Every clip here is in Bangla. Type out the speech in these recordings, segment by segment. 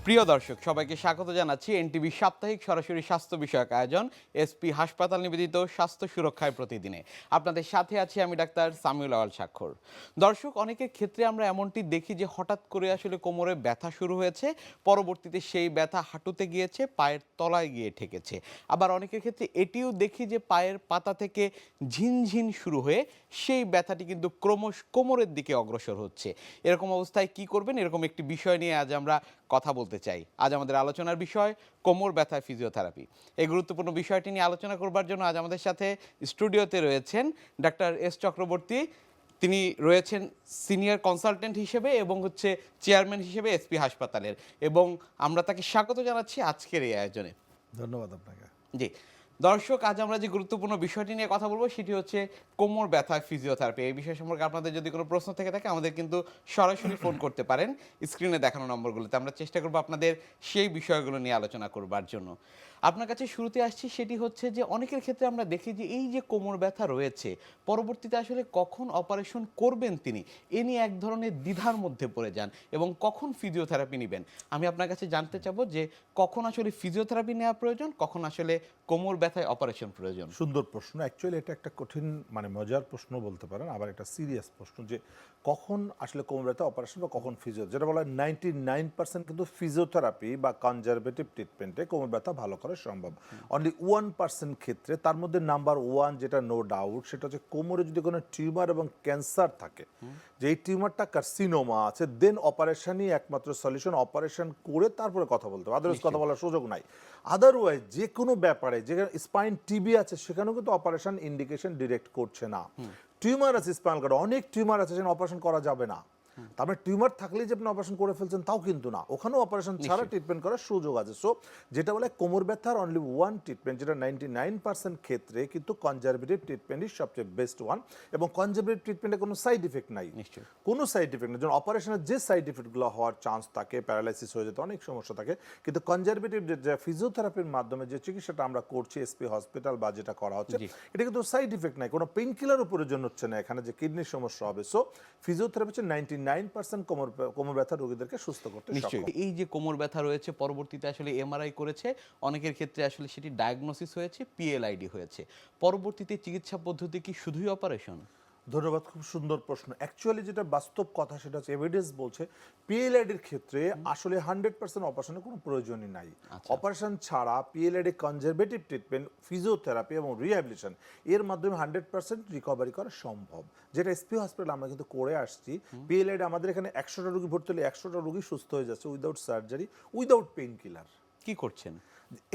প্রিয় দর্শক সবাইকে স্বাগত জানাচ্ছি এনটিভি সাপ্তাহিক সরাসরি স্বাস্থ্য বিষয়ক আয়োজন এসপি হাসপাতাল নিবেদিত স্বাস্থ্য সুরক্ষায় প্রতিদিনে আপনাদের সাথে আছি আমি ডাক্তার সামিউল আওয়াল স্বাক্ষর। দর্শক অনেকের ক্ষেত্রে আমরা এমনটি দেখি যে হঠাৎ করে আসলে কোমরে ব্যথা শুরু হয়েছে, পরবর্তীতে সেই ব্যথা হাঁটুতে গিয়েছে, পায়ের তলায় গিয়ে ঠেকেছে। আবার অনেকের ক্ষেত্রে এটিও দেখি যে পায়ের পাতা থেকে ঝিনঝিন শুরু হয়ে সেই ব্যথাটি কিন্তু ক্রমশ কোমরের দিকে অগ্রসর হচ্ছে। এরকম অবস্থায় কি করবেন, এরকম একটি বিষয় নিয়ে আজ আমরা কথা বলতে চাই। আজ আমাদের আলোচনার বিষয় কোমর ব্যথায় ফিজিওথেরাপি। এই গুরুত্বপূর্ণ বিষয়টি নিয়ে আলোচনা করবার জন্য আজ আমাদের সাথে স্টুডিওতে রয়েছেন ডাক্তার এস চক্রবর্তী। তিনি রয়েছেন সিনিয়র কনসালটেন্ট হিসেবে এবং চেয়ারম্যান হিসেবে এসপি হাসপাতালের, এবং আমরা তাকে স্বাগত জানাচ্ছি আজকের এই আয়োজনে। ধন্যবাদ আপনাকে। জি দর্শক, আজ আমরা যে গুরুত্বপূর্ণ বিষয়টি নিয়ে কথা বলবো সেটি হচ্ছে কোমর ব্যথা ফিজিওথেরাপি। এই বিষয় সম্পর্কে আপনাদের যদি কোনো প্রশ্ন থেকে থাকে আমাদের কিন্তু সরাসরি ফোন করতে পারেন স্ক্রিনে দেখানো নম্বরগুলোতে। আমরা চেষ্টা করবো আপনাদের সেই বিষয়গুলো নিয়ে আলোচনা করবার জন্য। আপনার কাছে শুরুতে আসছি, সেটি হচ্ছে যে অনেকের ক্ষেত্রে আমরা দেখি যে এই যে কোমর ব্যথা রয়েছে, পরবর্তীতে আসলে কখন অপারেশন করবেন তিনি এ নিয়ে এক ধরনের দ্বিধার মধ্যে পড়ে যান, এবং কখন ফিজিওথেরাপি নেবেন। আমি আপনার কাছে জানতে চাবো যে কখন আসলে ফিজিওথেরাপি নেওয়া প্রয়োজন, কখন আসলে কোমর ব্যথায় অপারেশন প্রয়োজন। সুন্দর প্রশ্ন। অ্যাকচুয়ালি এটা একটা কঠিন মজার প্রশ্ন বলতে পারেন, আবার একটা সিরিয়াস প্রশ্ন যে কখন আসলে কোমর ব্যথা অপারেশন বা কখন ফিজিও, যেটা বলা হয় 99% কিন্তু ফিজিওথেরাপি বা কনজারভেটিভ ট্রিটমেন্টে কোমর ব্যথা ভালো করা সম্ভব। অনলি 1% ক্ষেত্রে, তার মধ্যে নাম্বার 1 যেটা নো ডাউট, সেটা হচ্ছে কোমরে যদি কোনো টিউমার এবং ক্যান্সার থাকে, যে এই টিউমারটা কার্সিনোমা আছে, দেন অপারেশনই একমাত্র সলিউশন। অপারেশন করে তারপরে কথা বলতে হবে, আদারওয়াইজ কথা বলার সুযোগ নাই। আদারওয়াইজ যে কোনো ব্যাপারে, যেখানে স্পাইন টিবি আছে সেখানেও কিন্তু অপারেশন ইন্ডিকেশন ডিরেক্ট করছে না। টিউমার আছে স্পাইনাল কর্ডে, অনেক টিউমার আছে যেখানে অপারেশন করা যাবে না। তার মানে টিউমার থাকলেই যে আপনি অপারেশন করে ফেলছেন তাও কিন্তু না, ওখানেও অপারেশন ছাড়া ট্রিটমেন্ট করার সুযোগ আছে। সো যেটা বলে কোমর ব্যথার অনলি 1 ট্রিটমেন্ট, যেটা 99% ক্ষেত্রে কিন্তু কনজারভেটিভ ট্রিটমেন্টই সবচেয়ে বেস্ট ওয়ান। এবং কনজারভেটিভ ট্রিটমেন্টে কোনো সাইড ইফেক্ট নাই, কোনো সাইড ইফেক্ট নেই। যেমন অপারেশনের যে সাইড ইফেক্টগুলো হওয়ার চান্স থাকে, প্যারালাইসিস হয়ে যেতে অনেক সমস্যা থাকে, কিন্তু কনজারভেটিভ যে ফিজিওথেরাপির মাধ্যমে যে চিকিৎসাটা আমরা করছি এসপি হসপিটাল বা যেটা করা হচ্ছে, এটা কিন্তু সাইড ইফেক্ট নাই, কোনো পেইন কিলারও প্রয়োজন হচ্ছে না এখানে যে কিডনির সমস্যা হবে। সো ফিজিওথেরাপি হচ্ছে 99% কোমর ব্যথা রোগীদেরকে সুস্থ করতে সক্ষম। এই যে কোমর ব্যথা রয়েছে, পরবর্তীতে আসলে এমআরআই করেছে, অনেকের ক্ষেত্রে আসলে সেটি ডায়াগনোসিস হয়েছে, পিএলআইডি হয়েছে, পরবর্তীতে চিকিৎসা পদ্ধতি কি শুধুই অপারেশন? ধন্যবাদ, খুব সুন্দর প্রশ্ন। অ্যাকচুয়ালি যেটা বাস্তব কথা সেটা হচ্ছে এভিডেন্স বলছে পিএলআইডির ক্ষেত্রে আসলে 100% অপারেশনের কোনো প্রয়োজনই নাই। অপারেশন ছাড়া পিএলআইডি কনজারভেটিভ ট্রিটমেন্ট, ফিজিওথেরাপি এবং রিহ্যাবিলিটেশন এর মাধ্যমে 100% রিকভারি করা সম্ভব, যেটা এসপি হসপিটাল আমরা কিন্তু করে আসছি। পিএলআইডি আমাদের এখানে 100টা রোগী ভর্তি হলে 100টা রোগী সুস্থ হয়ে যাচ্ছে without surgery, without pain killer. কি করছেন?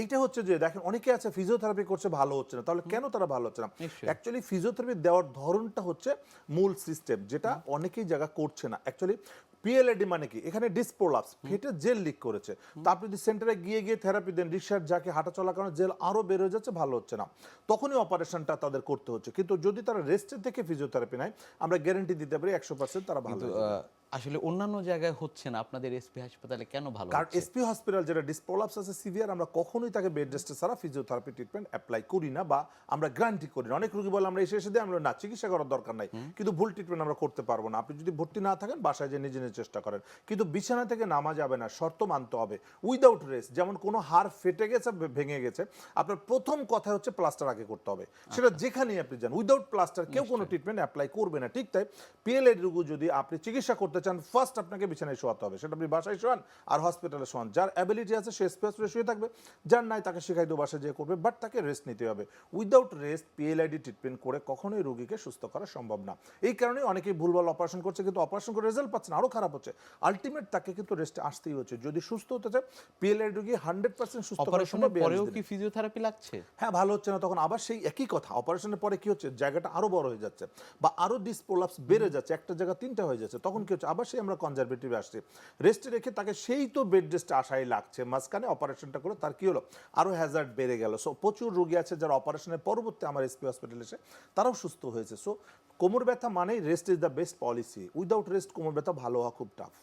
এইটা হচ্ছে যে দেখেন অনেকে আছে ফিজিওথেরাপি করছে ভালো হচ্ছে না, তাহলে কেন তারা ভালো হচ্ছে না? অ্যাকচুয়ালি ফিজিওথেরাপি দেওয়ার ধরনটা হচ্ছে মূল সিস্টেম, যেটা অনেকেই জায়গা করছে না। অ্যাকচুয়ালি পিএলআইডি মানে কি, এখানে ডিসপ্রোলাপস ফেটে জেল লিক করেছে, তারপর যদি সেন্টারে গিয়ে গিয়ে থেরাপি দেন, রিসার্চ যাকে হাঁটা চলার কারণে জেল আরো বের হয়ে যাচ্ছে, ভালো হচ্ছে না, তখনই অপারেশনটা তাদের করতে হচ্ছে। কিন্তু যদি তারা রেস্টের থেকে ফিজিওথেরাপি নেয়, আমরা গ্যারান্টি দিতে পারি 100% তারা ভালো হয়ে যাবে। আসলে অন্যান্য জায়গায় হচ্ছে না, আপনাদের এসপি হাসপাতালে কেন ভালো কারণ হচ্ছে? এসপি হসপিটাল যেটা ডিসপ্রোলাপস আছে সিভিয়ার, আমরা কখনোই তাকে বেড রেস্টে ছাড়া ফিজিওথেরাপি ট্রিটমেন্ট অ্যাপ্লাই করি না বা আমরা গ্যারান্টি করি না। অনেক রোগী বলে আমরা এসে এসে দিই, আমরা না, চিকিৎসা করার দরকার নাই, কিন্তু ভুল ট্রিটমেন্ট আমরা করতে পারবো না। আপনি যদি ভর্তি না থাকেন বাসায় যে নিজে নিজে চেষ্টা করেন, কিন্তু বিছানা থেকে নামা যাবে না, শর্ত মানতে হবে। উইদাউট রেস্ট, যেমন কোনো হাড় ফেটে গেছে, ভেঙে গেছে, আপনার প্রথম কথা হচ্ছে প্লাস্টার আগে করতে হবে, সেটা যেখানেই আপনি যান। উইদাউট প্লাস্টার কেউ কোনো ট্রিটমেন্ট অ্যাপ্লাই করবে না। ঠিক তাই পিএলআইডি রোগী যদি আপনি চিকিৎসা করতে চান, ফার্স্ট আপনাকে বিছানায় শোয়াতে হবে, সেটা আপনি বাসায় শোয়ান আর হসপিটালে শোয়ান। যার অ্যাবিলিটি আছে সে স্পেস শুয়ে থাকবে, যার নাই তাকে শেখাই দেবো বাসায় যেয়ে করবে, বাট তাকে রেস্ট নিতে হবে। উইদাউট রেস্ট পিএলআইডি ট্রিটমেন্ট করে কখনোই রোগীকে সুস্থ করা সম্ভব না। এই কারণে অনেকেই ভুলভাল অপারেশন করছে, কিন্তু অপারেশন করে রেজাল্ট পাচ্ছে না, আরও খারাপ হচ্ছে। আলটিমেট তাকে কিন্তু রেস্টে আসতেই হচ্ছে। যদি সুস্থ হতে চায় পিএলআইডি রোগী 100% সুস্থ করা সম্ভব। অপারেশনের পরেও কি ফিজিওথেরাপি লাগছে? হ্যাঁ, ভালো হচ্ছে না, তখন আবার সেই একই কথা, অপারেশনের পরে কি হচ্ছে, জায়গাটা আরো বড় হয়ে যাচ্ছে বা আরো ডিসপ্রোলাপস বেড়ে যাচ্ছে, একটা জায়গা 3টা হয়ে যাচ্ছে, তখন কি হচ্ছে, আবার সেই আমরা কনজারভেটিভ আসছি, রেস্টে রেখে তাকে সেই তো বেড রেস্টে আসাই লাগছে, মাঝখানে অপারেশনটা করে তার কি হলো, আরো হ্যাজার্ড বেড়ে গেল। সো প্রচুর রোগী আছে যারা অপারেশনের পরবর্তী আমার এসপি হসপিটালে এসে তারাও সুস্থ হয়েছে। সো কোমর ব্যথা মানেই rest is the best policy. Without rest কোমর ব্যথা ভালো হওয়া খুব টাফ।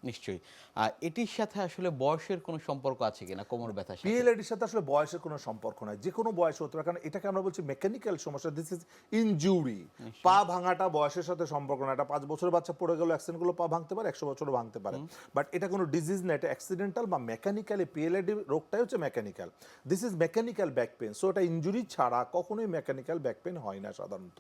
নিশ্চয়ই। এটির সাথে আসলে বয়সের কোনো সম্পর্ক আছে কিনা কোমর ব্যথার সাথে? পিএলআইডির সাথে আসলে বয়সের কোনো সম্পর্ক নাই, যে কোনো বয়সে হতে পারে, কারণ এটাকে আমরা বলছি মেকানিক্যাল সমস্যা, দিস ইজ ইনজুরি। পা ভাঙাটা বয়সের সাথে সম্পর্ক না, এটা 5 বছরের বাচ্চা পড়ে গেল অ্যাক্সিডেন্ট গুলো পা ভাঙতে পারে, 100 বছরও ভাঙতে পারে, বাট এটা কোনো ডিজিজ না, এটা অ্যাক্সিডেন্টাল বা মেকানিক্যালি। পিএলআইডি রোগটাই হচ্ছে mechanical, this is mechanical back pain. So এটা ইনজুরি ছাড়া কখনোই মেকানিক্যাল ব্যাক পেন হয় না সাধারণত।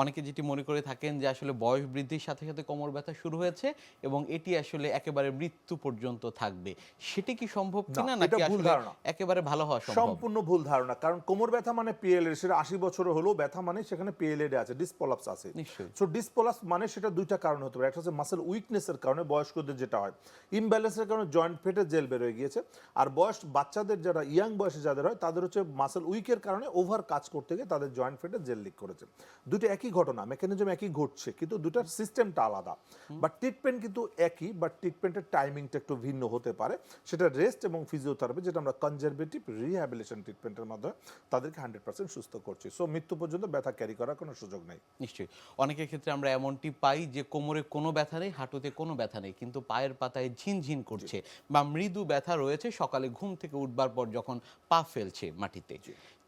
অনেকে যেটি মনে করে থাকেন যে আসলে বয়স বৃদ্ধির সাথে সাথে কোমর ব্যথা শুরু হয়েছে এবং এটি আসলে একেবারে মৃত্যু পর্যন্ত থাকবে, সেটি কি সম্ভব কিনা, না, নাকি এটা ভুল আসলে ধারণা। একেবারে ভালো হওয়া সম্ভব? সম্পূর্ণ ভুল ধারণা, কারণ কোমর ব্যথা মানে পিএলএ, সেটা 80 বছর হলেও ব্যথা মানে সেখানে পিএলএ আছে, ডিসপোলাপস আছে। নিশ্চয়ই। সো ডিসপোলাপস মানে সেটা দুইটা কারণ হতে পারে, একটা হচ্ছে মাসেল উইকনেসের কারণে বয়স্কদের যেটা হয়, ইমব্যালেন্সের কারণে জয়েন্ট ফেটে জেল বের হয়ে গিয়েছে, আর বয়স বাচ্চাদের যারা ইয়াং বয়সে যাদের হয় তাদের হচ্ছে মাসেল উইকের কারণে ওভার কাজ করতে গিয়ে তাদের জয়েন্ট ফেটে জেল লিক করেছে। দুটো একই ঘটনা, মেকানিজম একই ঘটছে, কিন্তু দুটার সিস্টেমটা আলাদা, বাট ট্রিটমেন্ট কিন্তু একই, বাট ট্রিটমেন্টের টাইমিংটা একটু ভিন্ন হতে পারে। সেটা রেস্ট এবং ফিজিওথেরাপি, যেটা আমরা কনজারভেটিভ রিহ্যাবিলিটেশন ট্রিটমেন্টের মাধ্যমে তাদেরকে 100% সুস্থ করছি। সো মৃত্যু পর্যন্ত ব্যথা ক্যারি করার কোনো সুযোগ নেই। নিশ্চয়ই। অনেকের ক্ষেত্রে আমরা এমনটি পাই যে কোমরে কোনো ব্যথা নেই, হাঁটুতে কোনো ব্যথা নেই, কিন্তু পায়ের পাতায় ঝিনঝিন করছে বা মৃদু ব্যথা রয়েছে সকালে ঘুম থেকে উঠবার পর যখন পা ফেলছে মাটিতে।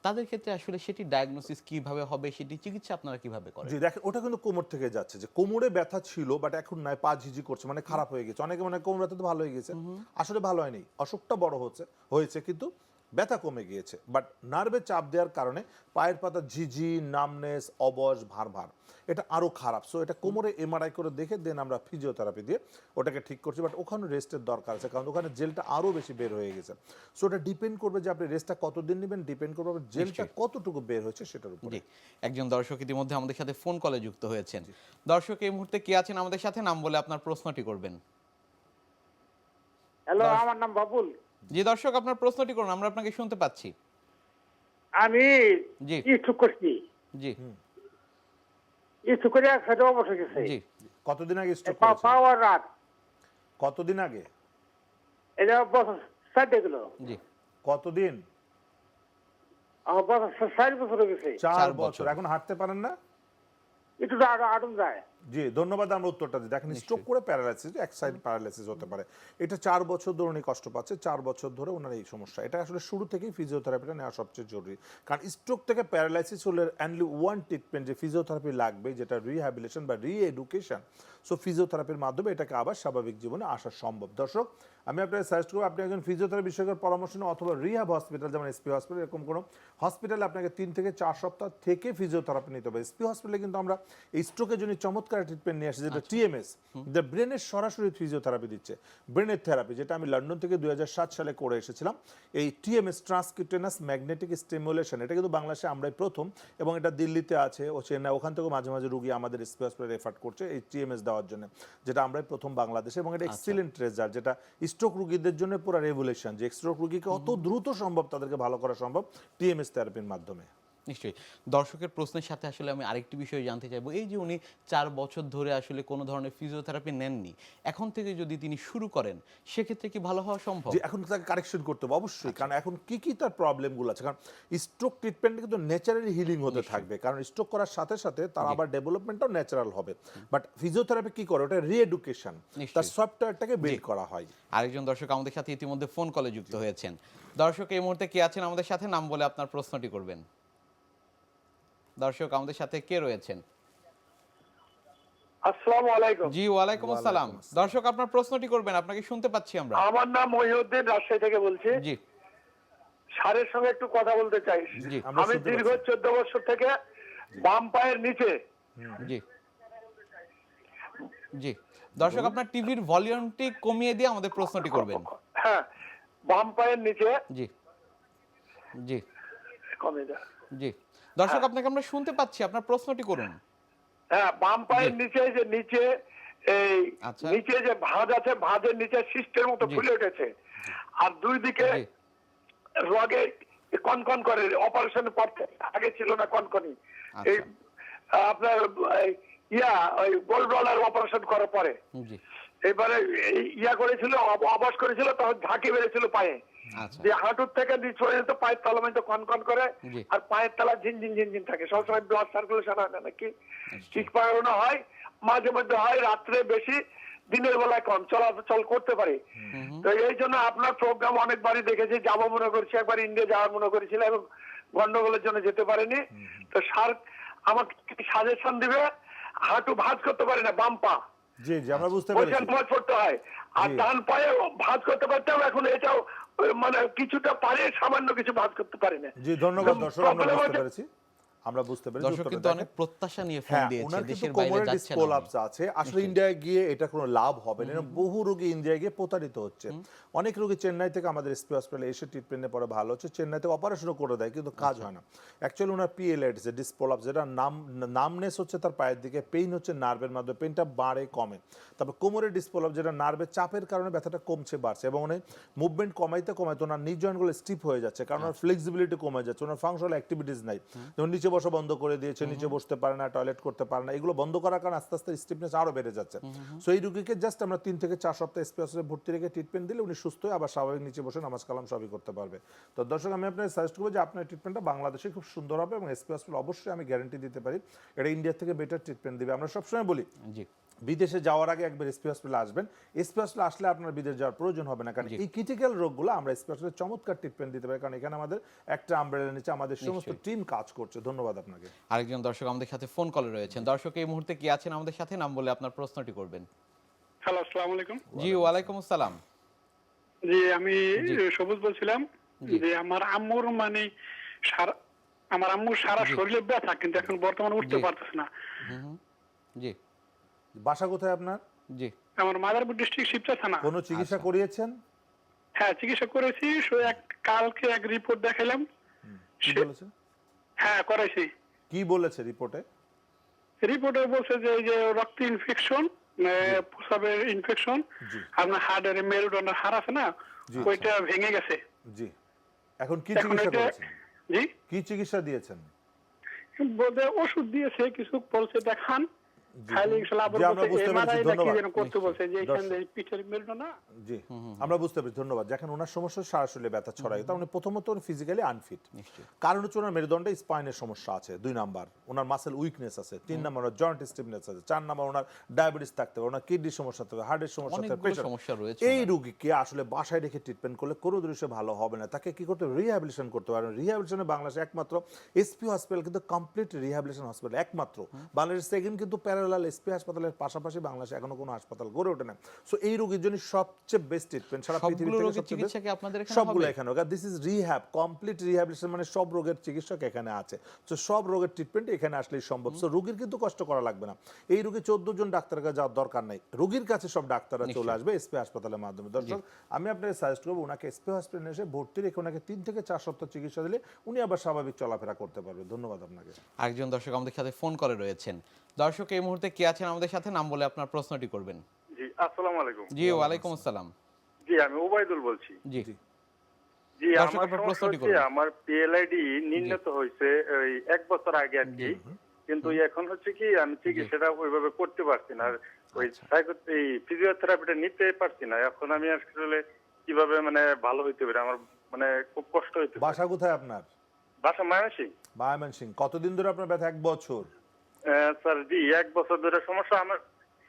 তাদের ক্ষেত্রে আসলে সেটি ডায়াগনোসিস কিভাবে হবে, সেটি চিকিৎসা আপনারা কিভাবে করেন? জি দেখেন, ওটা কিন্তু কোমর থেকে যাচ্ছে, যে কোমরে ব্যথা ছিল বাট এখন নাই, পা ঝিঝি করছে, মানে খারাপ হয়ে গেছে। অনেকে মনে হয় কোমর ব্যথা তো ভালো হয়ে গেছে, আসলে ভালো হয়নি, অসুখটা বড় হয়েছে কিন্তু ব্যথা কমে গিয়েছে, বাট নার্ভে চাপ দেওয়ার কারণে পায়ের পাতা ঝিঝি, নামনেস, অবশ, ভার এটা আরো খারাপ। সো এটা কোমরে এমআরআই করে দেখে দেন আমরা ফিজিওথেরাপি দিয়ে ওটাকে ঠিক করছি, বাট ওখানে রেস্টের দরকার আছে, কারণ ওখানে জেলটা আরো বেশি বের হয়ে গেছে। সো ওটা ডিপেন্ড করবে যে আপনি রেস্টটা কতদিন নেবেন, ডিপেন্ড করবে আপনার জেলটা কতটুকু বের হয়েছে সেটার উপরে। জি, একজন দর্শক ইতিমধ্যে আমাদের সাথে ফোন কলে যুক্ত হয়েছেন। দর্শক এই মুহূর্তে কে আছেন আমাদের সাথে, নাম বলে আপনার প্রশ্নটি করবেন। হ্যালো, আমার নাম বাবুল। জি দর্শক, আপনার প্রশ্নটি করুন, আমরা আপনাকে শুনতে পাচ্ছি। আমি জি স্ট্রোক করছি। জি স্ট্রোক করে খেতেও বসে গেছে। জি কতদিন আগে স্ট্রোক করেছেন? পাওয়ার রাত কতদিন আগে? এটা বছর 60 গেল। জি কতদিন? আমার বছর 60 বছর হয়ে গেছে। 4 বছর। বছর। এখন হাঁটতে পারেন না? একটু আটুন যায়। জি ধন্যবাদ, আমরা উত্তরটা দিই। দেখেন, স্ট্রোক করে প্যারালাইসিস, এক সাইড প্যারালাইসিস হতে পারে। এটা 4 বছর ধরে উনি কষ্ট পাচ্ছে, 4 বছর ধরে ওনার এই সমস্যা। এটা আসলে শুরু থেকেই ফিজিওথেরাপিটা নেওয়া সবচেয়ে জরুরি, কারণ স্ট্রোক থেকে প্যারালাইসিস হলে অনলি ওয়ান ট্রিটমেন্ট, যে ফিজিওথেরাপি লাগবে, যেটা রিহ্যাবিলিটেশন বা রিএডুকেশন। সো ফিজিওথেরাপির মাধ্যমে এটাকে আবার স্বাভাবিক জীবনে আসা সম্ভব। দর্শক, আমি আপনাকে সাজেস্ট করব আপনি একজন ফিজিওথেরাপি বিশেষজ্ঞের পরামর্শ নিন, অথবা রিহ্যাব হসপিটাল, যেমন এসপি হসপিটাল, এরকম কোনো হসপিটালে আপনাকে 3 থেকে 4 সপ্তাহ থেকে ফিজিওথেরাপি নিতে হবে। এসপি হসপিটালে কিন্তু আমরা এই স্ট্রোকের জন্য চমৎকার ট্রিটমেন্ট নিয়ে আসি, যেটা টিএমএস, দ্য ব্রেনের সরাসরি ফিজিওথেরাপি দিচ্ছে, ব্রেনের থেরাপি, যেটা আমি লন্ডন থেকে 2007 সালে করে এসেছিলাম। এই টিএমএস, ট্রান্সকিউটেনাস ম্যাগনেটিক স্টিমুলেশন, এটা কিন্তু বাংলাদেশে আমরাই প্রথম, এবং এটা দিল্লিতে আছে ও চেন্নাই, ওখান থেকে মাঝে মাঝে রুগী আমাদের এসপি হসপিটালে রেফার করছে এই টিএমএস দেওয়ার জন্য, যেটা আমরাই প্রথম বাংলাদেশে, এবং এটা এক্সিলেন্ট রেজাল্ট, যেটা স্ট্রোক রুগীদের জন্য পুরো রেভলিউশন, যে স্ট্রোক রুগীকে অত দ্রুত সম্ভব তাদেরকে ভালো করা সম্ভব টিএমএস থেরাপির মাধ্যমে। নিশ্চয়ই। দর্শকের প্রশ্নের সাথে আসলে আমি আরেকটি বিষয় জানতে চাইবো, এই যে উনি 4 বছর ধরে আসলে কোনো ধরনের ফিজিওথেরাপি নেননি, এখন থেকে যদি তিনি শুরু করেন সেক্ষেত্রে কি ভালো হওয়া সম্ভব? যে এখন তাকে কারেকশন করতে হবে অবশ্যই, কারণ এখন কি তার প্রবলেমগুলো আছে, কারণ স্ট্রোক ট্রিটমেন্ট কিন্তু ন্যাচারালি হিলিং হতে থাকবে, কারণ স্ট্রোক করার সাথে সাথে তার আবার ডেভেলপমেন্টটাও ন্যাচারাল হবে, বাট ফিজিওথেরাপি কি করে, ওটা রিএডুকেশন, তার সফটওয়্যারটাকে বিল্ড করা হয়। আরেকজন দর্শক আমাদের সাথে ইতিমধ্যে ফোন কলে যুক্ত হয়েছেন। দর্শক এই মুহূর্তে কে আছেন আমাদের সাথে, নাম বলে আপনার প্রশ্নটি করবেন। দর্শক আমাদের সাথে কে রয়েছেন? আসসালামু আলাইকুম। জি ওয়ালাইকুম আসসালাম। দর্শক আপনার প্রশ্নটি করবেন, আপনাকে শুনতে পাচ্ছি আমরা। আমার নাম মহিউদ্দিন, রাজশাহী থেকে বলছি। জি স্যারের সঙ্গে একটু কথা বলতে চাই। জি আমি দীর্ঘ 14 বছর থেকে বাম পায়ের নিচে। জি জি দর্শক আপনার টিভির ভলিউমটি কমিয়ে দিয়ে আমাদের প্রশ্নটি করবেন। হ্যাঁ, বাম পায়ের নিচে। জি জি কমে যা। জি দর্শক আপনাকে আমরা শুনতে পাচ্ছি, আপনার প্রশ্নটি করুন। হ্যাঁ, বাম পায়ের নিচে, যে নিচে এই আচ্ছা। নিচে যে ভাঁজ আছে, ভাঁজের নিচে সিস্টের মতো ফুলে উঠেছে, আর দুই দিকে জি রগে কনকন করে। অপারেশনের পর থেকে, আগে ছিল না কনকনি। এই আচ্ছা আপনার ওই গোল্ড ব্লাডার অপারেশন করার পরে জি এবারে ইয়া করেছিল, অবাস করেছিল, তখন ঝাঁকি বেড়েছিল পায়ে, আচ্ছা যে হাঁটুর থেকে নিচ পর্যন্ত পায়ের তলা মধ্যে কনকন করে, জি আর পায়ের তলা ঝিনঝিন ঝিনঝিন থাকে। সবসময় ব্লাড সার্কুলেশন হয় না নাকি, ঠিক পায়ও না হয়, মাঝে মধ্যে হয় রাত্রে বেশি, দিনের বেলায় কম চলাচল করতে পারে। তো এই জন্য আপনার প্রোগ্রাম অনেকবারই দেখেছি, যাবো মনে করছি, একবার ইন্ডিয়া যাওয়ার মনে করেছিলাম এবং গন্ডগোলের জন্য যেতে পারিনি। তো স্যার আমাকে সাজেশন দিবে, হাঁটু ভাঁজ করতে পারি না, বাম পা জি জি আমরা বুঝতে বসে পেরেছি। নামাজ পড়তে হয়, আর জি। ডান পায়ে ভাঁজ করতে পারতাম, এখন এটাও মানে কিছুটা পারে, সামান্য কিছু ভাঁজ করতে পারি না। জি ধন্যবাদ তো দর্শক, আমরা problem বুঝতে হচ্ছে- পেরেছি, আমরা বুঝতে পেরেছি দর্শক উত্তরটা কিন্তু অনেক দেখেন। প্রত্যাশা নিয়ে ফোন হ্যাঁ, দিয়েছে, ওনার কিন্তু দেশের বাইরে কোমরের যাচ্ছে না ডিসপ্রোলাপস উনি। আছে। আসলে ইন্ডিয়ায় গিয়ে এটা কোনো লাভ হবে না। বহু রোগী ইন্ডিয়ায় গিয়ে প্রতারিত হচ্ছে। অনেক রোগী চেন্নাই থেকে আমাদের এসপি হসপিটালে এসে ট্রিটমেন্টে পরে ভালো হচ্ছে, চেন্নাই থেকে অপারেশনও করে দেয়, কিন্তু কাজ হয় না। অ্যাকচুয়ালি ওনার পিএলআইডিস ডিসপ্রোলাপস, যেটা নামনেস হচ্ছে তার পায়ের দিকে, পেইন হচ্ছে নার্ভের মাধ্যমে, পেইনটা বাড়ে কমে। তারপর কোমরের ডিসপ্রোলাপস, যেটা নার্ভের চাপের কারণে ব্যথাটা কমছে বাড়ছে, এবং উনি মুভমেন্ট কমাইতে কমাইতে ওনার নিজ জয়েন্টগুলো স্টিফ হয়ে যাচ্ছে, কারণ ওনার ফ্লেক্সিবিলিটি কমে যাচ্ছে, ওনার ফাংশনাল অ্যাক্টিভিটিস নাই। যেমন নিচে বসা বন্ধ করে দিয়েছে, নিচে বসতে পারে না, টয়লেট করতে পারে না, এগুলো বন্ধ করার কারণে আস্তে আস্তে স্টিফনেস আরো বেড়ে যাচ্ছে। সো এই রোগীকে জাস্ট আমরা 3 থেকে 4 সপ্তাহ এসপি হসপিটালে ভর্তি রেখে ট্রিটমেন্ট দিলে উনি সুস্থ হয়ে আবার স্বাভাবিক নিচে বসে নামাজ কালাম সবই করতে পারবে। তো দর্শক, আমি আপনাকে সাজেস্ট করবো যে আপনার ট্রিটমেন্টটা বাংলাদেশে খুব সুন্দর হবে, এবং এসপি হসপিটাল অবশ্যই আমি গ্যারান্টি দিতে পারি এটা ইন্ডিয়া থেকে বেটার ট্রিটমেন্ট দিবে। আমরা সবসময় বলি জি বিদেশে যাওয়ার আগে একবার এসপি হসপিটালে আসবেন। এসপি হসপিটালে আসলে আপনার বিদেশ যাওয়ার প্রয়োজন হবে না, কারণ এই ক্রিটিক্যাল রোগগুলো আমরা এসপি হসপিটালে চমৎকার ট্রিটমেন্ট দিতে পারি, কারণ এখানে আমাদের একটা আমব্রেলার নিচে আমাদের সমস্ত টিম কাজ করছে। ধন্যবাদ আপনাকে। আরেকজন দর্শক আমাদের সাথে ফোন কলে রয়েছেন। দর্শক এই মুহূর্তে কি আছেন আমাদের সাথে, নাম বলে আপনার প্রশ্নটি করবেন। হ্যালো, আসসালামু আলাইকুম। জি ওয়ালাইকুম আসসালাম। জি, আমি জি। সবুজ বলছিলাম জি। যে আমার আম্মুর মানে আমার আম্মুর সারা শরীরে ব্যথা, কিন্তু এখন বর্তমানে উঠতে জি। পারতেছে না। জি বাসা কোথায় আপনার? জি আমার মাদারপুর ডিস্ট্রিক্ট শিবচর থানা। কোনো চিকিৎসা করিয়েছেন? হ্যাঁ, চিকিৎসা করেছি। কালকে এক রিপোর্ট দেখাইলাম। কি সে- বলেছে? হ্যাঁ, করাইছি। কি বলেছে রিপোর্টে? রিপোর্টে বলছে যে এই যে রক্ত ইনফেকশন, প্রস্রাবের ইনফেকশন, জি আপনার হার্টের মেরুদণ্ডের হাড় আছে না, জি। ওইটা ভেঙে গেছে। জি। এখন কি এখন চিকিৎসা এটা করেছেন? জি কি চিকিৎসা দিয়েছেন? বলতে ওষুধ দিয়েছে, কিছু বলছে দেখান। জি। খাইলে ইনশাআল্লাহ আবার জি, আমরা বলছে বুঝতে পেরেছি, এমআরআই নাকি ধন্যবাদ। যেন করতে বলছে, যে এখান দর্শক। থেকে পিঠের মেরুদণ্ড না। জি, আমরা বুঝতে পেরেছি, ধন্যবাদ। দেখেন ওনার সমস্যা সারা শরীরে ব্যথা ছড়ায়, তার মানে প্রথমত ফিজিক্যালি আনফিট। কারণ হচ্ছে ওনার মেরুদণ্ডে স্পাইনের সমস্যা আছে, 2 নাম্বার ওনার মাসেল উইকনেস আছে, 3 নাম্বার ওনার জয়েন্ট স্টিফনেস আছে, 4 নাম্বার ওনার ডায়াবেটিস থাকতে পারে, ওনার কিডনির সমস্যা থাকতে পারে, হার্টের সমস্যা থাকতে অনেকগুলো পারে, সমস্যা রয়েছে এই ওনার। রোগীকে আসলে বাসায় রেখে ট্রিটমেন্ট করলে কোনো দৃশ্যে ভালো হবে না। তাকে কি করতে হবে? রিহ্যাবিলিটেশন করতে পারবেন। রিহ্যাবিলিটেশনে বাংলাদেশে একমাত্র এসপি হসপিটাল কিন্তু কমপ্লিট রিহ্যাবিলিটেশন হসপিটাল একমাত্র। বাংলাদেশ সেকেন্ড কিন্তু প্যারালাল এসপি হাসপাতালের পাশাপাশি বাংলাদেশে এখনো কোনো হাসপাতাল গড়ে ওঠে না। সো এই রোগীর জন্য সবচেয়ে বেস্ট ট্রিটমেন্ট সারা সবগুলো পৃথিবী থেকে রোগের সবচেয়ে চিকিৎসা best- কি আপনাদের এখানে সবগুলো হবে? এখানে this is rehab, complete rehabilitation, মানে সব রোগের চিকিৎসক এখানে আছে। তো সব রোগের ট্রিটমেন্ট এখানে আসলেই সম্ভব। সো রোগীর কিন্তু কষ্ট করা লাগবে না। এই রোগী 14 জন ডাক্তারের কাছে যাওয়ার দরকার নাই, রোগীর কাছে সব ডাক্তাররা চলে আসবে এসপি হাসপাতালের মাধ্যমে। দর্শক, আমি আপনাকে সাজেস্ট করবো ওনাকে এসপি হসপিটালে এসে ভর্তি রেখে ওনাকে 3 থেকে 4 সপ্তাহ চিকিৎসা দিলে উনি আবার স্বাভাবিক চলাফেরা করতে পারবে। ধন্যবাদ আপনাকে। আরেকজন দর্শক আমাদের সাথে ফোন কলে রয়েছেন। দর্শক এই মুহূর্তে কি আছেন আমাদের সাথে, নাম বলে আপনার প্রশ্নটি করবেন। জি, আসসালামু আলাইকুম। জি ওয়ালাইকুম আসসালাম। জি, আমি ওবায়দুল বলছি। জি জি, দর্শক, আমার আপনার সমস্যা প্রশ্নটি হচ্ছে করুন। আমার পিএলআইডি নির্ণীত হয়েছে ওই 1 বছর আগে আর কি, কিন্তু এখন হচ্ছে কি আমি চিকিৎসাটা ওইভাবে করতে পারছি না, আর ওই এই ফিজিওথেরাপিটা নিতে পারছি না। এখন আমি আসলে কিভাবে মানে ভালো হইতে পারি, আমার মানে খুব কষ্ট হইতে পারে। বাসা কোথায় আপনার? বাসা মায়াসী। ময়মনসিংহ। কতদিন ধরে আপনার ব্যথা? 1 বছর। স্যার জি, 1 বছর ধরে সমস্যা। আমার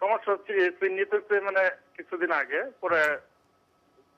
সমস্যা হচ্ছে নিতে হচ্ছে মানে কিছুদিন আগে, পরে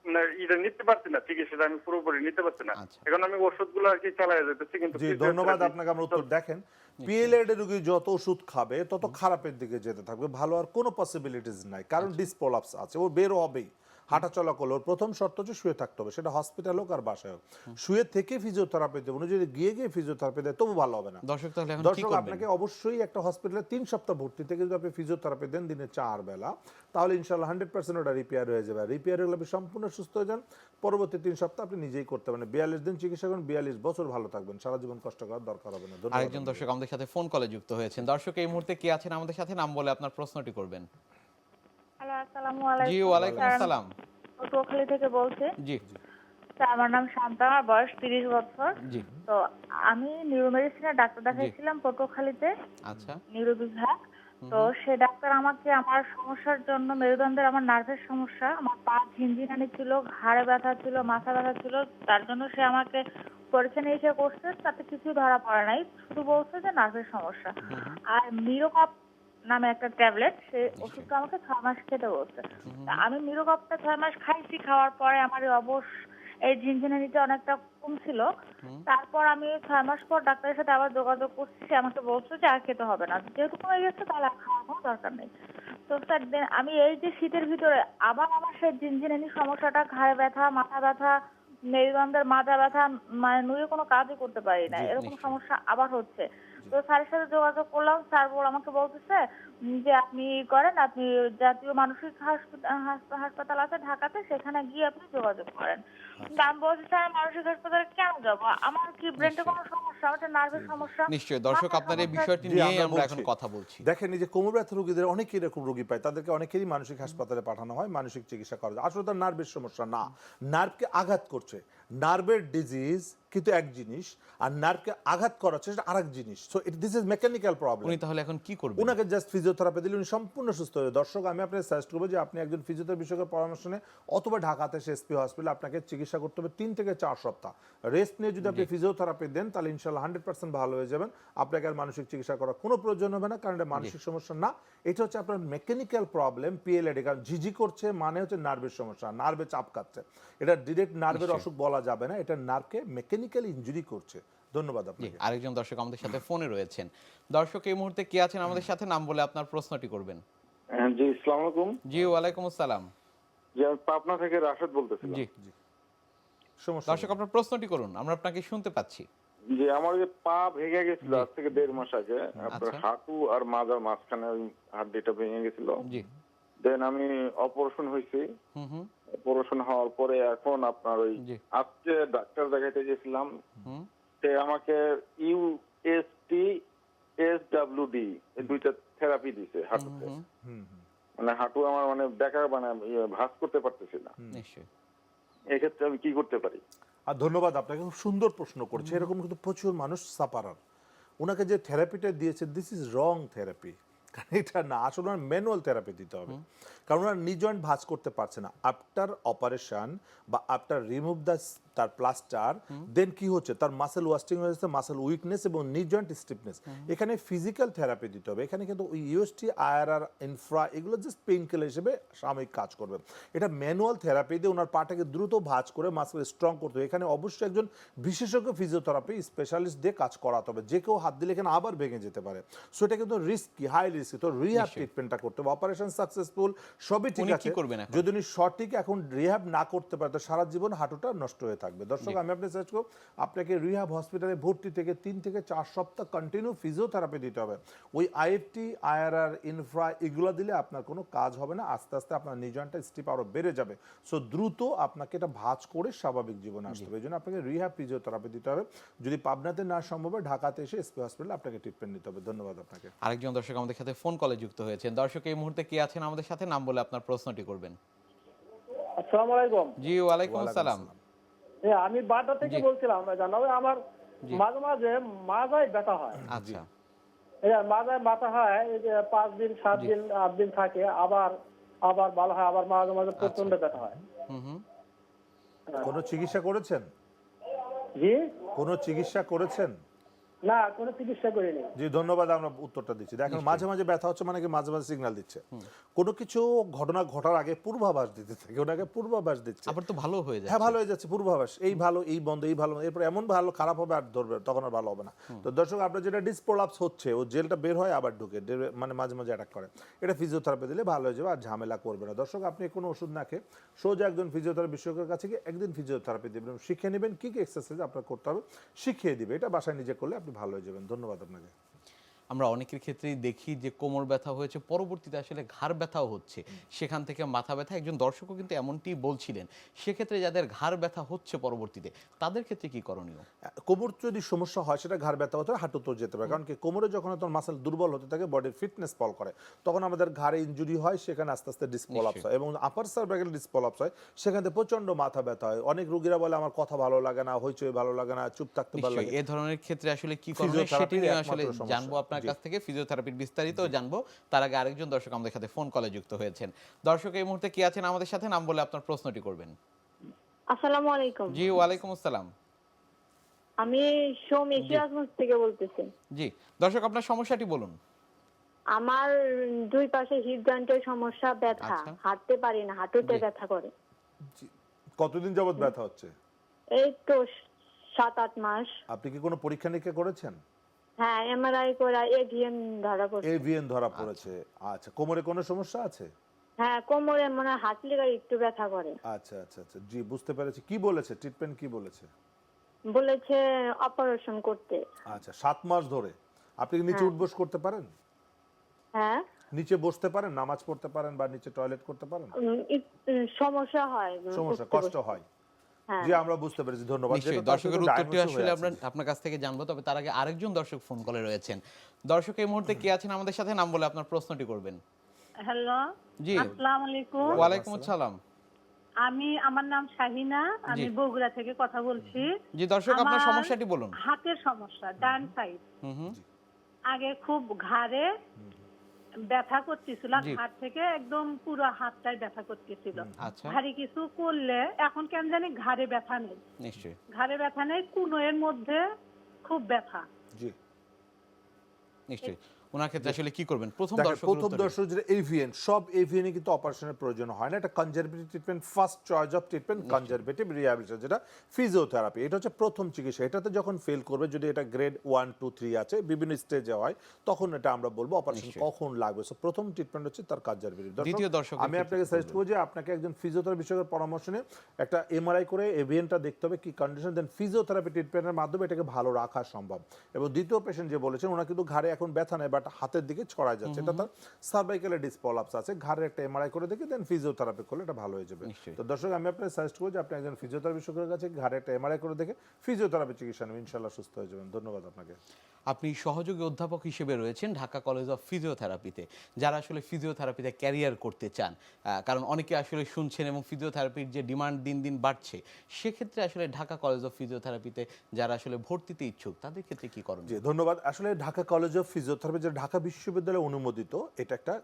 মানে এটা নিতে পারছি না, চিকিৎসাটা আমি পুরোপুরি নিতে পারছি না। আচ্ছা। এখন আমি ওষুধগুলো আর কি চালাই যেতেছি, কিন্তু জি, ধন্যবাদ আপনাকে। আমরা উত্তর দেখেন, পিএলআইডি রোগী যত ওষুধ খাবে তত খারাপের দিকে যেতে থাকবে, ভালো আর কোনো পসিবিলিটিস নাই, কারণ ডিসপ্রোলাপস আছে, ও বের হবেই। হাঁটা চলা করলে ওর প্রথম শর্ত হচ্ছে শুয়ে থাকতে হবে, সেটা হসপিটাল হোক আর বাসায় হোক। শুয়ে থেকে ফিজিওথেরাপি দেবে, উনি যদি গিয়ে ফিজিওথেরাপি দেয় তবু ভালো হবে না। দর্শক তাহলে এখন কি দর্শক, করবেন? আপনাকে অবশ্যই একটা হসপিটালে 3 সপ্তাহ ভর্তি থেকে যদি আপনি ফিজিওথেরাপি দেন দিনে 4 বেলা, তাহলে ইনশাআল্লাহ 100% ওটা রিপেয়ার হয়ে যাবে। রিপেয়ার হলে আপনি সম্পূর্ণ সুস্থ হয়ে যান, পরবর্তী 3 সপ্তাহ আপনি নিজেই করতে পারেন। 42 দিন চিকিৎসা করেন, 42 বছর ভালো থাকবেন, সারা জীবন কষ্ট করার দরকার হবে না। ধন্যবাদ। আরেকজন দর্শক আমাদের সাথে ফোন কলে যুক্ত হয়েছেন। দর্শক এই মুহূর্তে কি আছেন আমাদের সাথে, নাম বলে আপনার প্রশ্নটি করবেন। হ্যালো, আসসালামু জি আলাইকুম। ওয়ালাইকুম স্যার, আসসালাম। পটুয়াখালী থেকে বলছি। জি স্যার, আমার নাম শান্তা, আমার বয়স 30 বছর। জি তো আমি নিউরো মেডিসিনের ডাক্তার দেখাইছিলাম পটুয়াখালীতে, আচ্ছা নিউরো বিভাগ। তো সে ডাক্তার আমাকে আমার সমস্যার জন্য, মেরুদণ্ডের আমার নার্ভের সমস্যা, আমার পা ঝিনঝিনানি ছিল, ঘাড়ে ব্যথা ছিল, মাথা ব্যথা ছিল, তার জন্য সে আমাকে পরীক্ষা নিরীক্ষা করছে, তাতে কিছু ধরা পড়ে নাই, শুধু বলছে যে নার্ভের সমস্যা। আর নামে একটা ট্যাবলেট, সেই ওষুধটা আমাকে 6 মাস খেতে বলছে। তা আমি মিরোকপটা 6 মাস খাইছি, খাওয়ার পরে আমার এই ঝিনঝিনানিটা অনেকটা কমছিল। তারপর আমি 6 মাস পর ডাক্তারের সাথে আবার যোগাযোগ করছি, সে আমাকে বলছে যে আর খেতে হবে না, যেহেতু কমে গেছে তাহলে আর খাওয়ার কোনো দরকার নেই। তো স্যার আমি এই যে শীতের ভিতরে আবার আমার সেই ঝিনঝিনানি সমস্যাটা, ঘাড়ে ব্যথা, মাথা ব্যথা, মেরুদণ্ডের মাজা ব্যথা, মানে নুয়ে কোনো কাজই করতে পারি না, এরকম সমস্যা আবার হচ্ছে। তো স্যারের সাথে যোগাযোগ করলাম, স্যার আমাকে বলতেছে যে আপনি করেন, আপনি জাতীয় মানসিক হাসপাতাল আছে ঢাকাতে, সেখানে গিয়ে আপনি যোগাযোগ করেন। কিন্তু আমি বলছি স্যার মানসিক হাসপাতালে কেন যাবো, আমার কি ব্রেনে কোনো সমস্যা, আমার নার্ভের সমস্যা? নিশ্চয়ই দর্শক, মাথার আপনার এই সমস্যা। বিষয়টি জি, নিয়েই আমরা আমরা এখন বলছি। কথা বলছি। দেখেন এই যে কোমর ব্যথা রোগীদের অনেকেই এরকম রোগী পায়, তাদেরকে অনেকেরই মানসিক হাসপাতালে পাঠানো হয়, মানসিক চিকিৎসা করা যায়। আসলে তার নার্ভের সমস্যা না, নার্ভকে আঘাত করছে। নার্ভের ডিজিজ কিন্তু এক জিনিস, আর নার্ভকে আঘাত করাচ্ছে সেটা আরেক জিনিস। So this is mechanical problem. উনি তাহলে এখন কি করবেন? ওনাকে জাস্ট ফিজিওথেরাপি দিলে উনি সম্পূর্ণ সুস্থ হবে। দর্শক, আমি আপনাকে সাজেস্ট করবো যে আপনি একজন ফিজিওথেরাপি বিশেষজ্ঞের পরামর্শ নিয়ে অথবা ঢাকাতে এসপি হসপিটালে আপনাকে চিকিৎসা করতে হবে 3 থেকে 4 সপ্তাহ। রেস্ট নিয়ে যদি আপনি ফিজিওথেরাপি দেন তাহলে ইনশাল্লাহ 100% ভালো হয়ে যাবেন। আপনাকে আর মানসিক চিকিৎসা করার কোনো প্রয়োজন হবে না, কারণ এটা মানসিক সমস্যা না, এটা হচ্ছে আপনার মেকানিক্যাল প্রবলেম, পিএলএডি। কারণ ঝিঝি করছে মানে হচ্ছে নার্ভের সমস্যা, নার্ভে চাপ খাচ্ছে। এটা ডিরেক্ট নার্ভের অসুখ বলা যাবে না, এটা নার্ভকে মেকানিক্যাল ইনজুরি করছে। ধন্যবাদ জি, আপনাকে। আরেকজন দর্শক আমাদের সাথে ফোনে রয়েছেন। দর্শক এই মুহূর্তে কে আছেন আমাদের সাথে, নাম বলে আপনার প্রশ্নটি করবেন। জি, আসসালামু আলাইকুম। জি, ওয়ালাইকুম আসসালাম। জি, আমি পাবনা থেকে রাশেদ বলতেছিলাম। জি, সমস্যা দর্শক আপনার প্রশ্নটি করুন, আমরা আপনাকে শুনতে পাচ্ছি। জি, আমার যে পা ভেঙে গেছিল আজ থেকে 1.5 মাস আগে, আপনার আচ্ছা। হাঁটু আর মাজার মাঝখানে ওই হাড্ডিটা ভেঙে গেছিল। জি, দেন আমি অপারেশন হয়েছি। হুম, অপারেশন হওয়ার পরে এখন আপনার ওই জি। আজকে ডাক্তার দেখাইতে গেছিলাম, হুম, সে আমাকে ইউএসটি এসডব্লিউডি এই দুইটা থেরাপি দিছে হাঁটুতে। মানে হাঁটু আমার মানে বেকার, মানে ভাঁজ করতে পারতেছি না। নিশ্চয়ই। এক্ষেত্রে আমি কি করতে পারি? আর ধন্যবাদ আপনাকে, খুব সুন্দর প্রশ্ন করছে। এরকম কিন্তু প্রচুর মানুষ সাপারার। ওনাকে যে থেরাপিটা দিয়েছে দিস ইজ রং থেরাপি, কারণ এটা না, আসলে ওনার ম্যানুয়াল থেরাপি দিতে হবে, কারণ ওনার নি জয়েন্ট ভাঁজ করতে পারছে না। আফটার অপারেশন বা আফটার রিমুভ দ্য তার প্লাস্টার, দেন কি হচ্ছে, তার মাসেল ওয়াস্টিং হয়ে যাচ্ছে, মাসেল উইকনেস এবং নি জয়েন্ট স্টিফনেস। এখানে ফিজিক্যাল থেরাপি দিতে হবে। এখানে কিন্তু ওই ইউএসটি, আইআরআর, ইনফ্রা এগুলো জাস্ট পেইন কিলার হিসেবে সাময়িক কাজ করবে। এটা ম্যানুয়াল থেরাপি দিয়ে ওনার পাটাকে দ্রুত ভাঁজ করে মাসেল স্ট্রং করতে হবে। এখানে অবশ্যই একজন বিশেষজ্ঞ ফিজিওথেরাপি স্পেশালিস্ট দিয়ে কাজ করাতে হবে। যে কেউ হাত দিলে এখানে আবার ভেঙে যেতে পারে, সো এটা কিন্তু রিস্কি, হাই রিস্কি। তো রিহ্যাব ট্রিটমেন্টটা করতে হবে। অপারেশন সাকসেসফুল, সবই ঠিক উনি আছে। কি করবেন এখন? যদি উনি সঠিক এখন রিহ্যাব না করতে পারে তো সারা জীবন হাঁটুটা নষ্ট হয়ে থাকবে। দর্শক, আমি আপনাকে সাজেস্ট করব আপনাকে রিহ্যাব হসপিটালে ভর্তি থেকে 3 থেকে 4 সপ্তাহ কন্টিনিউ ফিজিওথেরাপি দিতে হবে। ওই আইএফটি, আইআরআর, ইনফ্রা এগুলো দিলে আপনার কোনো কাজ হবে না। আস্তে আস্তে আপনার নি জয়েন্টটা স্টিপ আরও বেড়ে যাবে। সো দ্রুত আপনাকে এটা ভাঁজ করে স্বাভাবিক জীবনে আসতে হবে। এই জন্য আপনাকে রিহ্যাব ফিজিওথেরাপি দিতে হবে। যদি পাবনাতে না সম্ভব হয় ঢাকাতে এসে এসপি হসপিটালে আপনাকে ট্রিটমেন্ট নিতে হবে। ধন্যবাদ আপনাকে। আরেকজন দর্শক আমাদের সাথে ফোন কলে যুক্ত হয়েছেন। দর্শক এই মুহূর্তে কে আছেন আমাদের সাথে, নাম বলে আপনার প্রশ্নটি করবেন। আসসালামু আলাইকুম। জি, ওয়ালাইকুম আসসালাম। আমি বাড্ডা থেকে জি। বলছিলাম, জানাবে আমার জি। মাঝে মাঝে মাজায় ব্যথা হয়। আচ্ছা, এই মাজায় ব্যথা হয়, এই যে 5 দিন 7 দিন 8 দিন থাকে, আবার আবার ভালো হয়, আবার মাঝে মাঝে প্রচন্ড ব্যথা হয়। হুম, কোনো চিকিৎসা করেছেন? জি, কোনো চিকিৎসা করেছেন? না কোনো চিকিৎসা করিনি। জি, ধন্যবাদ। আমরা উত্তরটা দিচ্ছি। দেখেন, মাঝে মাঝে ব্যথা হচ্ছে মানে কি মাঝে মাঝে সিগন্যাল দিচ্ছে। কোনো কিছু ঘটনা ঘটার আগে পূর্বাভাস দিতে থাকে, ওনাকে পূর্বাভাস দিচ্ছে। আবার তো ভালো হয়ে হ্যাঁ, যাচ্ছে। ভালো হয়ে যাচ্ছে, পূর্বাভাস। এই ভালো, এই বন্ধ, এই ভালো, এরপর এমন ভালো খারাপ হবে আর ধরবে, তখন আর ভালো হবে না। তো দর্শক, আপনার যেটা ডিসপ্রোলাপস হচ্ছে, ও জেলটা বের হয় আবার ঢুকে, মানে মাঝে মাঝে অ্যাটাক করে, এটা ফিজিওথেরাপি দিলে ভালো হয়ে যাবে, আর ঝামেলা করবে না। দর্শক, আপনি কোনো ওষুধ না খেয়ে সোজা একজন ফিজিওথেরাপি বিশেষজ্ঞের কাছে গিয়ে একদিন ফিজিওথেরাপি দেবেন, শিখে নেবেন কি কি এক্সারসাইজ আপনার করতে হবে, শিখিয়ে দিবে। এটা বাসায় নিজে করলে আপনি ভালো হয়ে যাবেন। ধন্যবাদ আপনাকে। আমরা অনেকের ক্ষেত্রেই দেখি যে কোমর ব্যথা হয়েছে, পরবর্তীতে আসলে ঘাড় ব্যথাও হচ্ছে, সেখান থেকে মাথা ব্যথা। একজন দর্শকও কিন্তু এমনটি বলছিলেন। সেক্ষেত্রে যাদের ঘাড় ব্যথা হচ্ছে পরবর্তীতে, তাদের ক্ষেত্রে কি করণীয়? কোমর যদি সমস্যা হয়, সেটা ঘাড় ব্যথা হতে হাঁটুতেও যেতে পারে। কারণ কি, কোমরে যখন তোমার মাসেল দুর্বল হতে থাকে, বডির ফিটনেস ফল করে, তখন আমাদের ঘাড়ে ইনজুরি হয়, সেখানে আস্তে আস্তে ডিসপ্রোলাপস হয়, এবং আপার সার্ভাইকাল ডিসপ্রোলাপস হয়, সেখান থেকে প্রচন্ড মাথা ব্যথা হয়। অনেক রোগীরা বলে আমার কথা ভালো লাগে না, হইচই ভালো লাগে না, চুপ থাকতে ভালো লাগে। এ ধরনের ক্ষেত্রে আসলে কি করণীয় সেটি ফিজিওথেরাপির নিয়ে একমাত্র আসলে সমস্যা। জানবো আপনার জি। কাছ থেকে, ফিজিওথেরাপির বিস্তারিত জানবো। তার আগে আরেকজন দর্শক আমাদের সাথে ফোন কলে যুক্ত হয়েছেন। দর্শক এই মুহূর্তে কি আছেন আমাদের সাথে, নাম বলে আপনার প্রশ্নটি করবেন। আসসালামু আলাইকুম। জি, ওয়ালাইকুম আসসালাম। আমি সৌমি সিরাজগঞ্জ থেকে বলতেছি। জি, দর্শক আপনার সমস্যাটি বলুন। আমার দুই পাশে হিপ জয়েন্টের সমস্যা, ব্যথা, আচ্ছা। হাঁটতে পারি না, হাঁটুতে জি। ব্যথা করে। কতদিন যাবত ব্যথা হচ্ছে? এই তো 7-8 মাস। আপনি কি কোনো পরীক্ষা নিরীক্ষা করেছেন? হ্যাঁ, এমআরআই করা, এভিএন ধরা পড়ছে। এভিএন ধরা পড়েছে। আচ্ছা, কোমরে কোনো সমস্যা আছে? হ্যাঁ, কোমরে মনে হয় হাঁটলে গায়ে একটু ব্যথা করে। আচ্ছা আচ্ছা আচ্ছা, জি বুঝতে পেরেছি। কি বলেছে ট্রিটমেন্ট, কি বলেছে? বলেছে অপারেশন করতে। আচ্ছা, 7 মাস ধরে আপনি কি নিচে হ্যাঁ। উঠবস করতে পারেন? হ্যাঁ, নিচে বসতে পারেন, নামাজ পড়তে পারেন বা নিচে টয়লেট করতে পারেন? সমস্যা হয়, সমস্যা, উঠতে কষ্ট বসতে। হয়। হ্যাঁ। জি, আমরা বুঝতে পেরেছি, ধন্যবাদ। নিশ্চয়ই যেটা তো দর্শকের আসলে উত্তরটি diagnosis আসলে হয়ে আমরা আছে। আপনার কাছ থেকে জানবো, তবে তার আগে আরেকজন দর্শক ফোন কলে রয়েছেন। দর্শক এই মুহূর্তে কে আছেন আমাদের সাথে, নাম বলে আপনার প্রশ্নটি করবেন। হ্যালো, জি, আসসালামু আলাইকুম। ওয়ালাইকুম আসসালাম। আমার নাম শাহিনা, আমি জি। বগুড়া থেকে কথা বলছি। জি দর্শক, আপনার আমার সমস্যাটি বলুন। হাতের সমস্যা, ডান সাইড। হুম হুম। আগে খুব ঘাড়ে ব্যথা করতেছিল, জি। ঘাড় থেকে একদম পুরো হাতটাই ব্যথা করতেছিল। আচ্ছা, ভারী কিছু করলে এখন কেন জানি ঘাড়ে ব্যথা নেই, নিশ্চয়ই ঘাড়ে ব্যথা নেই, কুনোয়ের মধ্যে খুব ব্যথা। জি, নিশ্চয়ই। ওনার ক্ষেত্রে আসলে কি করবেন? প্রথম দেখেন, দর্শক প্রথম দর্শক যেটা এভিএন, সব এভিএনে কিন্তু অপারেশনের প্রয়োজন হয় না। এটা conservative treatment, first choice of treatment conservative rehabilitation, যেটা ফিজিওথেরাপি। এটা হচ্ছে প্রথম চিকিৎসা। এটাতে যখন ফেল করবে, যদি এটা গ্রেড 1, 2, 3 আছে, বিভিন্ন স্টেজে হয়, তখন এটা আমরা বলবো অপারেশন নিশ্চয়ই। কখন লাগবে। সো প্রথম ট্রিটমেন্ট হচ্ছে তার কনজারভেটিভ। দ্বিতীয় দর্শকের আমি ক্ষেত্রে আপনাকে কি সাজেস্ট করবেন? করবো যে আপনাকে একজন ফিজিওথেরাপি বিশেষজ্ঞের পরামর্শ নিয়ে একটা এমআরআই করে এভিএনটা দেখতে হবে কি কন্ডিশন, দেন ফিজিওথেরাপি ট্রিটমেন্টের মাধ্যমে এটাকে ভালো রাখা সম্ভব। এবং দ্বিতীয় পেশেন্ট যে বলেছেন, ওনার কিন্তু ঘাড়ে এখন ব্যথা নেই, বাট হাতের দিকে ছড়ায় যাচ্ছে। এটা তার সার্ভাইকালে ডিসপলাপস আছে। ঘাড়ের একটা এমআরআই করে দেখে দেন ফিজিওথেরাপি করলে এটা ভালো হয়ে যাবে। নিশ্চয়ই। তো দর্শক, আমি আপনাকে সাজেস্ট করবো যে আপনি একজন ফিজিওথেরাপি বিশেষজ্ঞের কাছে ঘাড়ে একটা এমআরআই করে দেখে ফিজিওথেরাপি চিকিৎসা নেবেন, ইনশাআল্লাহ সুস্থ হয়ে যাবেন। ধন্যবাদ আপনাকে। আপনি সহযোগী অধ্যাপক হিসেবে রয়েছেন ঢাকা কলেজ অফ ফিজিওথেরাপিতে। যারা আসলে ফিজিওথেরাপিতে ক্যারিয়ার করতে চান, কারণ অনেকে আসলে শুনছেন এবং ফিজিওথেরাপির যে ডিমান্ড দিন দিন বাড়ছে, সেক্ষেত্রে আসলে ঢাকা কলেজ অফ ফিজিওথেরাপিতে যারা আসলে ভর্তিতে ইচ্ছুক, তাদের ক্ষেত্রে কি করেন? জি, ধন্যবাদ। আসলে ঢাকা কলেজ অফ ফিজিওথেরাপি, যেটা ঢাকা বিশ্ববিদ্যালয়ে অনুমোদিত, এটা একটা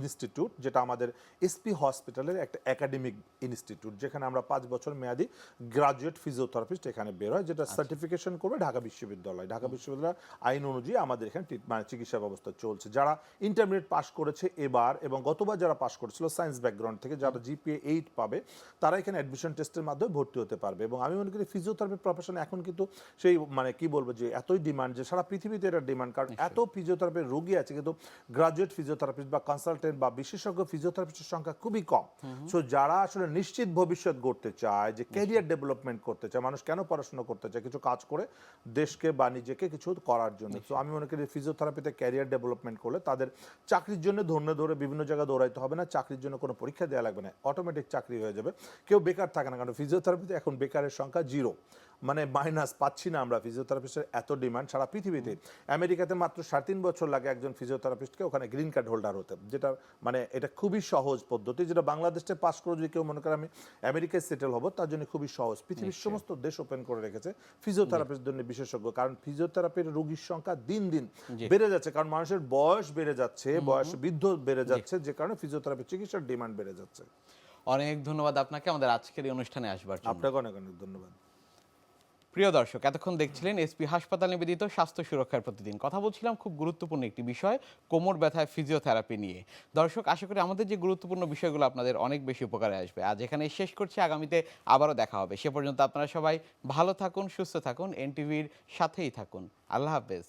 ইনস্টিটিউট, যেটা আমাদের এসপি হসপিটালের একটা একাডেমিক ইনস্টিটিউট, যেখানে আমরা 5 বছর মেয়াদি গ্রাজুয়েট ফিজিওথেরাপিস্ট এখানে বের হয়, যেটা সার্টিফিকেশন করবে ঢাকা বিশ্ববিদ্যালয়। ঢাকা বিশ্ববিদ্যালয় আইন অনুযায়ী আমাদের এখানে মানে চিকিৎসা ব্যবস্থা চলছে। যারা ইন্টারমিডিয়েট পাস করেছে এবার এবং গতবার যারা পাস করেছিল সায়েন্স ব্যাকগ্রাউন্ড থেকে, যারা জিপিএ 8 পাবে, তারা এখানে অ্যাডমিশন টেস্টের মাধ্যমে ভর্তি হতে পারবে। এবং আমি মনে করি ফিজিওথেরাপি প্রফেশন এখন কিন্তু সেই মানে কি বলবো, যে এতই ডিমান্ড, যে সারা পৃথিবীতে এটা ডিমান্ড, কারণ এত ফিজিওথেরাপির রোগী আছে, কিন্তু গ্রাজুয়েট ফিজিওথেরাপিস্ট বা কনসালটেন্ট বা বিশেষজ্ঞ ফিজিওথেরাপিস্টের সংখ্যা খুবই কম। সো যারা আসলে নিশ্চিত ভবিষ্যৎ গড়তে চায়, যে ক্যারিয়ার ডেভেলপমেন্ট করতে চায়, মানুষ কেন পড়াশোনা করতে চায়, কিছু কাজ করে দেশকে বা নিজেকে কিছু করার জন্য। তো আমি মনে করি ফিজিওথেরাপিতে ক্যারিয়ার ডেভেলপমেন্ট করলে তাদের চাকরির জন্য ধরে বিভিন্ন জায়গায় দৌড়াইতে হবে না, চাকরির জন্য কোনো পরীক্ষা দেওয়া লাগবে না, অটোমেটিক চাকরি হয়ে যাবে। কেউ বেকার থাকে না, কারণ ফিজিওথেরাপিতে এখন বেকারের সংখ্যা 0, মানে মাইনাস, পাচ্ছি না আমরা। ফিজিওথেরাপিস্টের এত ডিমান্ড সারা পৃথিবীতে। আমেরিকাতে মাত্র 3.5 বছর লাগে একজন ফিজিওথেরাপিস্টকে ওখানে গ্রিন কার্ড হোল্ডার হতে, যেটা মানে এটা খুবই সহজ পদ্ধতি, যেটা বাংলাদেশে পাস করে যদি কেউ মনে করে আমি আমেরিকায় সেটেল হব, তার জন্য খুবই সহজ। পৃথিবীর সমস্ত দেশ ওপেন করে রেখেছে ফিজিওথেরাপির জন্য বিশেষজ্ঞ, কারণ ফিজিওথেরাপির রোগীর সংখ্যা দিন দিন বেড়ে যাচ্ছে, কারণ মানুষের বয়স বেড়ে যাচ্ছে, বয়স বৃদ্ধ বেড়ে যাচ্ছে, যে কারণে ফিজিওথেরাপি চিকিৎসার ডিমান্ড বেড়ে যাচ্ছে। অনেক ধন্যবাদ আপনাকে আমাদের আজকের এই অনুষ্ঠানে আসবার জন্য। আপনাকে অনেক অনেক ধন্যবাদ। প্রিয় দর্শক, এতক্ষণ দেখছিলেন এসপি হাসপাতাল নিবেদিত স্বাস্থ্য সুরক্ষার প্রতিদিন। কথা বলছিলাম খুব গুরুত্বপূর্ণ একটি বিষয়, কোমর ব্যথায় ফিজিওথেরাপি নিয়ে। দর্শক, আশা করি আমাদের যে গুরুত্বপূর্ণ বিষয়গুলো আপনাদের অনেক বেশি উপকারে আসবে। আজ এখানে শেষ করছি, আগামীতে আবারও দেখা হবে। সে পর্যন্ত আপনারা সবাই ভালো থাকুন, সুস্থ থাকুন, এনটিভির সাথেই থাকুন। আল্লাহ হাফেজ।